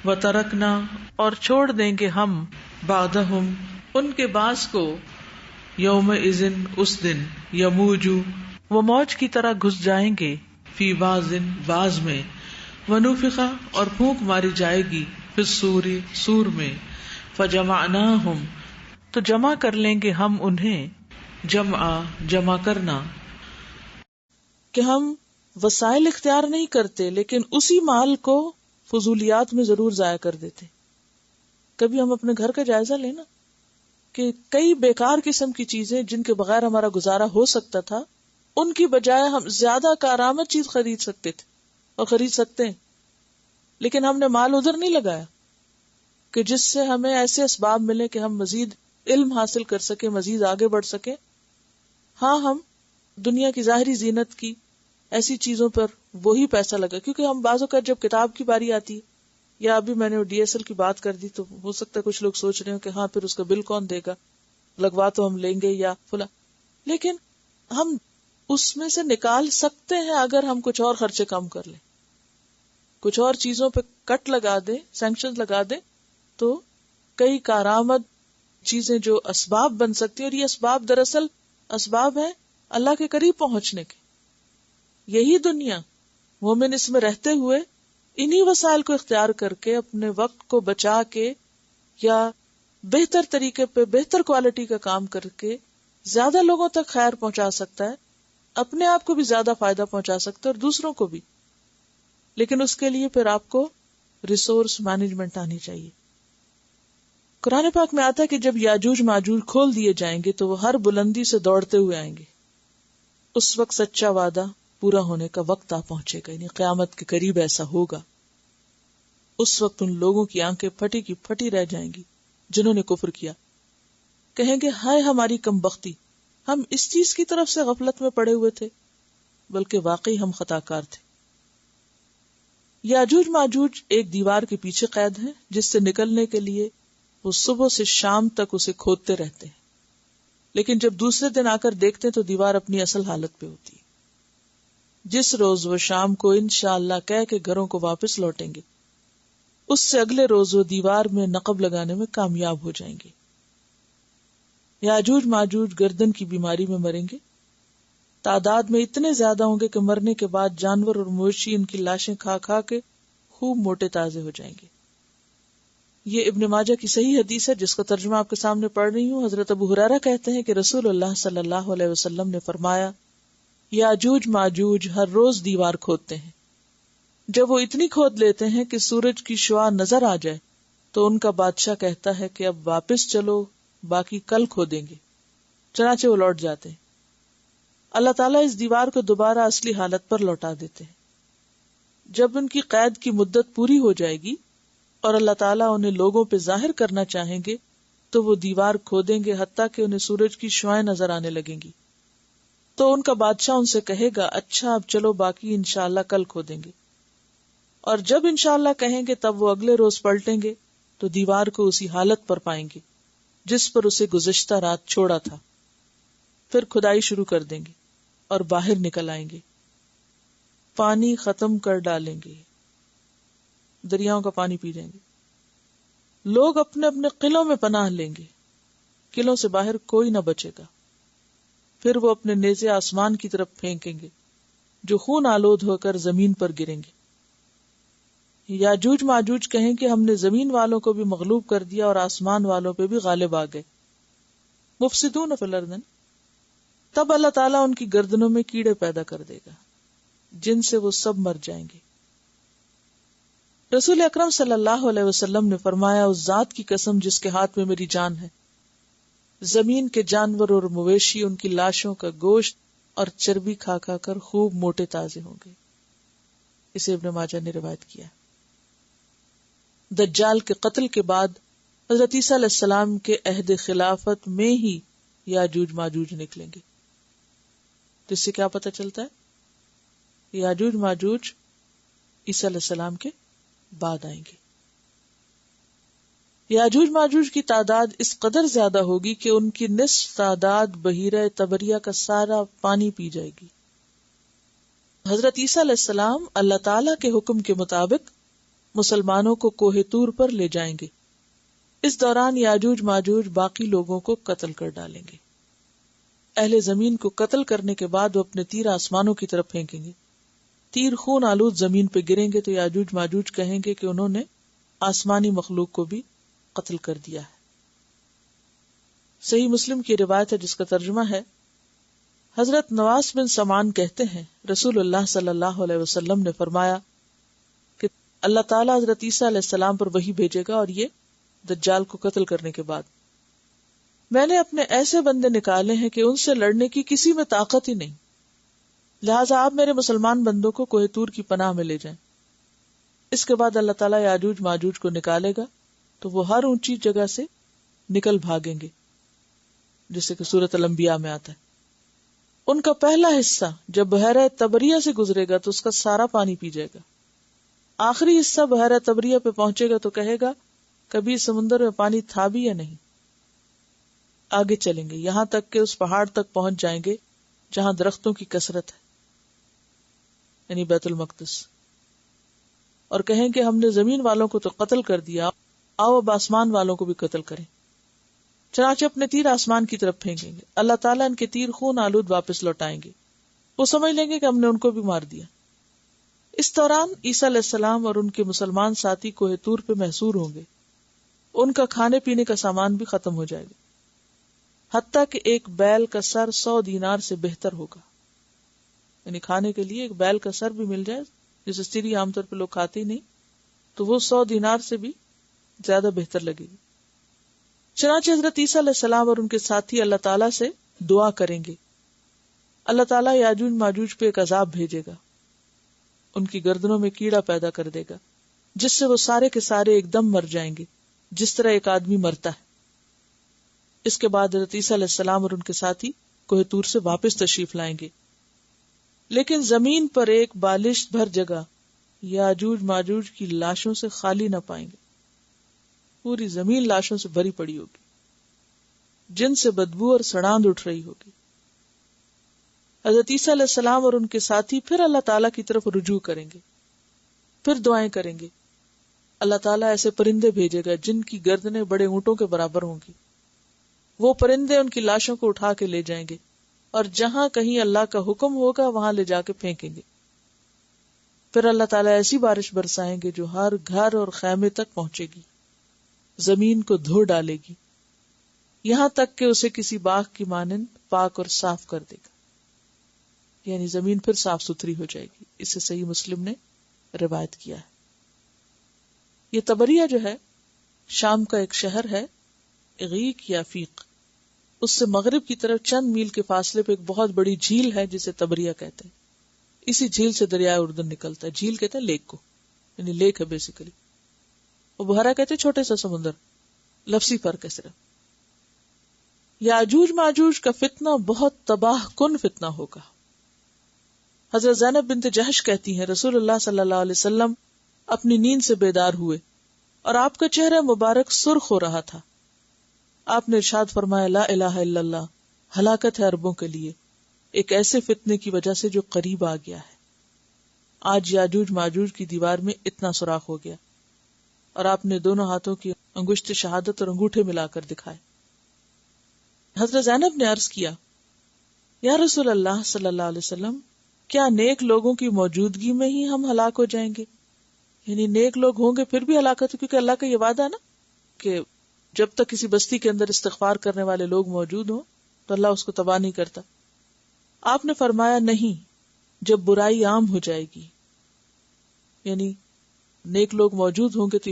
وترکنا اور چھوڑ دیں گے ہم بعدہم ان کے بعض کو یومئذ اس دن یموجو وہ موج کی طرح گھس جائیں گے فی بعض بعض میں ونفخ اور پھونک ماری جائے گی فی الصور سور میں فجمعناہم تو جمع کر لیں گے ہم انہیں جمع کرنا کہ ہم وسائل اختیار نہیں کرتے لیکن اسی مال کو فضولیات میں ضرور ضائع کر دیتے. کبھی ہم اپنے گھر کا جائزہ لینا کہ کئی بیکار قسم کی چیزیں جن کے بغیر ہمارا گزارا ہو سکتا تھا ان کی بجائے ہم زیادہ کارآمد چیز خرید سکتے تھے اور خرید سکتے ہیں، لیکن ہم نے مال ادھر نہیں لگایا کہ جس سے ہمیں ایسے اسباب ملے کہ ہم مزید علم حاصل کر سکیں، مزید آگے بڑھ سکیں. ہاں ہم دنیا کی ظاہری زینت کی ایسی چیزوں پر وہی پیسہ لگا، کیونکہ ہم بعض اوقات جب کتاب کی باری آتی ہے یا ابھی میں نے ڈی ایس ایل کی بات کر دی تو ہو سکتا ہے کچھ لوگ سوچ رہے ہوں کہ ہاں پھر اس کا بل کون دے گا، لگوا تو ہم لیں گے یا فلاں، لیکن ہم اس میں سے نکال سکتے ہیں اگر ہم کچھ اور خرچے کم کر لیں، کچھ اور چیزوں پہ کٹ لگا دیں، سینکشن لگا دیں، تو کئی کارآمد چیزیں جو اسباب بن سکتی ہیں، اور یہ اسباب دراصل اسباب ہیں اللہ کے قریب پہنچنے کے. یہی دنیا مومن اس میں رہتے ہوئے انہی وسائل کو اختیار کر کے اپنے وقت کو بچا کے یا بہتر طریقے پہ بہتر کوالٹی کا کام کر کے زیادہ لوگوں تک خیر پہنچا سکتا ہے، اپنے آپ کو بھی زیادہ فائدہ پہنچا سکتا ہے اور دوسروں کو بھی. لیکن اس کے لیے پھر آپ کو ریسورس مینجمنٹ آنی چاہیے. قرآن پاک میں آتا ہے کہ جب یاجوج ماجوج کھول دیے جائیں گے تو وہ ہر بلندی سے دوڑتے ہوئے آئیں گے. اس وقت سچا وعدہ پورا ہونے کا وقت آ پہنچے گا، یعنی قیامت کے قریب ایسا ہوگا. اس وقت ان لوگوں کی آنکھیں پھٹی کی پھٹی رہ جائیں گی جنہوں نے کفر کیا. کہیں گے ہائے ہماری کم بختی، ہم اس چیز کی طرف سے غفلت میں پڑے ہوئے تھے، بلکہ واقعی ہم خطا کار تھے. یاجوج ماجوج ایک دیوار کے پیچھے قید ہیں جس سے نکلنے کے لیے وہ صبح سے شام تک اسے کھودتے رہتے ہیں، لیکن جب دوسرے دن آ کر دیکھتے ہیں تو دیوار اپنی اصل حالت پہ ہوتی ہے. جس روز وہ شام کو انشاءاللہ کہہ کے گھروں کو واپس لوٹیں گے، اس سے اگلے روز وہ دیوار میں نقب لگانے میں کامیاب ہو جائیں گے. یاجوج ماجوج گردن کی بیماری میں مریں گے، تعداد میں اتنے زیادہ ہوں گے کہ مرنے کے بعد جانور اور مویشی ان کی لاشیں کھا کھا کے خوب موٹے تازے ہو جائیں گے. یہ ابن ماجہ کی صحیح حدیث ہے جس کا ترجمہ آپ کے سامنے پڑھ رہی ہوں. حضرت ابو ہریرہ کہتے ہیں کہ رسول اللہ صلی اللہ علیہ وسلم نے فرمایا، یاجوج ماجوج ہر روز دیوار کھودتے ہیں. جب وہ اتنی کھود لیتے ہیں کہ سورج کی شعاع نظر آ جائے تو ان کا بادشاہ کہتا ہے کہ اب واپس چلو، باقی کل کھودیں گے. چنانچہ وہ لوٹ جاتے ہیں. اللہ تعالیٰ اس دیوار کو دوبارہ اصلی حالت پر لوٹا دیتے ہیں. جب ان کی قید کی مدت پوری ہو جائے گی اور اللہ تعالیٰ انہیں لوگوں پہ ظاہر کرنا چاہیں گے تو وہ دیوار کھودیں گے حتیٰ کہ انہیں سورج کی شعائیں نظر آنے لگیں گی. تو ان کا بادشاہ ان سے کہے گا اچھا اب چلو باقی انشاءاللہ کل کھودیں گے. اور جب انشاءاللہ کہیں گے تب وہ اگلے روز پلٹیں گے تو دیوار کو اسی حالت پر پائیں گے جس پر اسے گزشتہ رات چھوڑا تھا. پھر کھدائی شروع کر دیں گے اور باہر نکل آئیں گے. پانی ختم کر ڈالیں گے، دریاؤں کا پانی پی جائیں گے. لوگ اپنے اپنے قلعوں میں پناہ لیں گے، قلعوں سے باہر کوئی نہ بچے گا. پھر وہ اپنے نیزے آسمان کی طرف پھینکیں گے جو خون آلود ہو کر زمین پر گریں گے. یاجوج ماجوج کہیں کہ ہم نے زمین والوں کو بھی مغلوب کر دیا اور آسمان والوں پہ بھی غالب آ گئے. مفسدون فی الارض. تب اللہ تعالیٰ ان کی گردنوں میں کیڑے پیدا کر دے گا جن سے وہ سب مر جائیں گے. رسول اکرم صلی اللہ علیہ وسلم نے فرمایا، اس ذات کی قسم جس کے ہاتھ میں میری جان ہے، زمین کے جانور اور مویشی ان کی لاشوں کا گوشت اور چربی کھا کھا کر خوب موٹے تازے ہوں گے. اسے ابن ماجہ نے روایت کیا. دجال کے قتل کے بعد حضرت عیسیٰ علیہ السلام کے عہد خلافت میں ہی یاجوج ماجوج نکلیں گے. تو اس سے کیا پتہ چلتا ہے؟ یاجوج ماجوج عیسیٰ علیہ السلام کے بعد آئیں گے. یاجوج ماجوج کی تعداد اس قدر زیادہ ہوگی کہ ان کی نصف تعداد بحیرہ طبریہ کا سارا پانی پی جائے گی. حضرت عیسیٰ علیہ السلام اللہ تعالیٰ کے حکم کے مطابق مسلمانوں کو کوہ طور پر لے جائیں گے. اس دوران یاجوج ماجوج باقی لوگوں کو قتل کر ڈالیں گے. اہل زمین کو قتل کرنے کے بعد وہ اپنے تیر آسمانوں کی طرف پھینکیں گے. تیر خون آلود زمین پہ گریں گے تو یاجوج ماجوج کہیں گے کہ انہوں نے آسمانی مخلوق کو بھی قتل کر دیا ہے. صحیح مسلم کی روایت ہے جس کا ترجمہ ہے، حضرت نواس بن سمان کہتے ہیں رسول اللہ صلی اللہ علیہ وسلم نے فرمایا کہ اللہ تعالیٰ حضرت عیسیٰ علیہ السلام پر وحی بھیجے گا، اور یہ دجال کو قتل کرنے کے بعد میں نے اپنے ایسے بندے نکالے ہیں کہ ان سے لڑنے کی کسی میں طاقت ہی نہیں، لہٰذا آپ میرے مسلمان بندوں کو کوہ طور کی پناہ میں لے جائیں. اس کے بعد اللہ تعالیٰ یاجوج ماجوج کو نکالے گا تو وہ ہر اونچی جگہ سے نکل بھاگیں گے، جیسے کہ سورۃ الانبیاء میں آتا ہے. ان کا پہلا حصہ جب بحیرہ طبریہ سے گزرے گا تو اس کا سارا پانی پی جائے گا. آخری حصہ بحیرہ طبریہ پہ پہنچے گا تو کہے گا کبھی سمندر میں پانی تھا بھی یا نہیں. آگے چلیں گے یہاں تک کہ اس پہاڑ تک پہنچ جائیں گے جہاں درختوں کی کثرت ہے، یعنی بیت المقدس، اور کہیں کہ ہم نے زمین والوں کو تو قتل کر دیا، آؤ اب آسمان والوں کو بھی قتل کریں. چنانچہ اپنے تیر آسمان کی طرف پھینکیں گے. اللہ تعالیٰ ان کے تیر خون آلود واپس لوٹائیں گے. وہ سمجھ لیں گے کہ ہم نے ان کو بھی مار دیا. اس دوران عیسیٰ علیہ السلام اور ان کے مسلمان ساتھی کوہ طور پہ محصور ہوں گے. ان کا کھانے پینے کا سامان بھی ختم ہو جائے گا، حتیٰ کہ ایک بیل کا سر 100 دینار سے بہتر ہوگا. یعنی کھانے کے لیے ایک بیل کا سر بھی مل جائے، جسے سری عام طور پہ لوگ کھاتے ہی نہیں، تو وہ 100 دینار سے بھی زیادہ بہتر لگے گی. چنانچہ حضرت عیسیٰ علیہ السلام اور ان کے ساتھی اللہ تعالیٰ سے دعا کریں گے. اللہ تعالیٰ یاجوج ماجوج پہ ایک عذاب بھیجے گا، ان کی گردنوں میں کیڑا پیدا کر دے گا جس سے وہ سارے کے سارے ایک دم مر جائیں گے، جس طرح ایک آدمی مرتا ہے. اس کے بعد حضرت عیسیٰ علیہ السلام اور ان کے ساتھی کوہ طور سے واپس تشریف لائیں گے، لیکن زمین پر ایک بالشت بھر جگہ یاجوج ماجوج کی لاشوں سے خالی نہ پائیں گے. پوری زمین لاشوں سے بھری پڑی ہوگی جن سے بدبو اور سڑاند اٹھ رہی ہوگی. حضرت عیسیٰ علیہ السلام اور ان کے ساتھی پھر اللہ تعالیٰ کی طرف رجوع کریں گے، پھر دعائیں کریں گے. اللہ تعالیٰ ایسے پرندے بھیجے گا جن کی گردنیں بڑے اونٹوں کے برابر ہوں گی. وہ پرندے ان کی لاشوں کو اٹھا کے لے جائیں گے اور جہاں کہیں اللہ کا حکم ہوگا وہاں لے جا کے پھینکیں گے. پھر اللہ تعالیٰ ایسی بارش برسائیں گے جو ہر گھر اور خیمے تک پہنچے گی، زمین کو دھو ڈالے گی، یہاں تک کہ اسے کسی باغ کی مانند پاک اور صاف کر دے گا. یعنی زمین پھر صاف ستھری ہو جائے گی. اسے صحیح مسلم نے روایت کیا ہے. یہ طبریہ جو ہے شام کا ایک شہر ہے، عقیق یا فیق. اس سے مغرب کی طرف چند میل کے فاصلے پہ ایک بہت بڑی جھیل ہے جسے طبریہ کہتے ہیں. اسی جھیل سے دریائے اردن نکلتا ہے. جھیل کہتے ہیں لیک کو، یعنی لیک ہے بیسیکلی. وہ بحیرہ کہتے ہیں چھوٹے سا سمندر، لفظی فرق ہے صرف. یاجوج ماجوج کا فتنہ بہت تباہ کن فتنہ ہوگا. حضرت زینب بنت جہش کہتی ہیں رسول اللہ صلی اللہ علیہ وسلم اپنی نیند سے بیدار ہوئے اور آپ کا چہرہ مبارک سرخ ہو رہا تھا. آپ نے ارشاد فرمایا لا الہ الا اللہ، ہلاکت ہے عربوں کے لیے ایک ایسے فتنے کی وجہ سے جو قریب آ گیا ہے. آج یاجوج ماجوج کی دیوار میں اتنا سوراخ ہو گیا. اور آپ نے دونوں ہاتھوں کی انگشت شہادت اور انگوٹھے ملا کر دکھائے. حضرت زینب نے عرض کیا یا رسول اللہ صلی اللہ علیہ وسلم، کیا نیک لوگوں کی موجودگی میں ہی ہم ہلاک ہو جائیں گے؟ یعنی نیک لوگ ہوں گے پھر بھی ہلاکت ہو، کیونکہ اللہ کا یہ وعدہ ہے نا کہ جب تک کسی بستی کے اندر استغفار کرنے والے لوگ موجود ہوں تو اللہ اس کو تباہ نہیں کرتا. آپ نے فرمایا نہیں، جب برائی عام ہو جائے گی، یعنی نیک لوگ موجود ہوں گے تو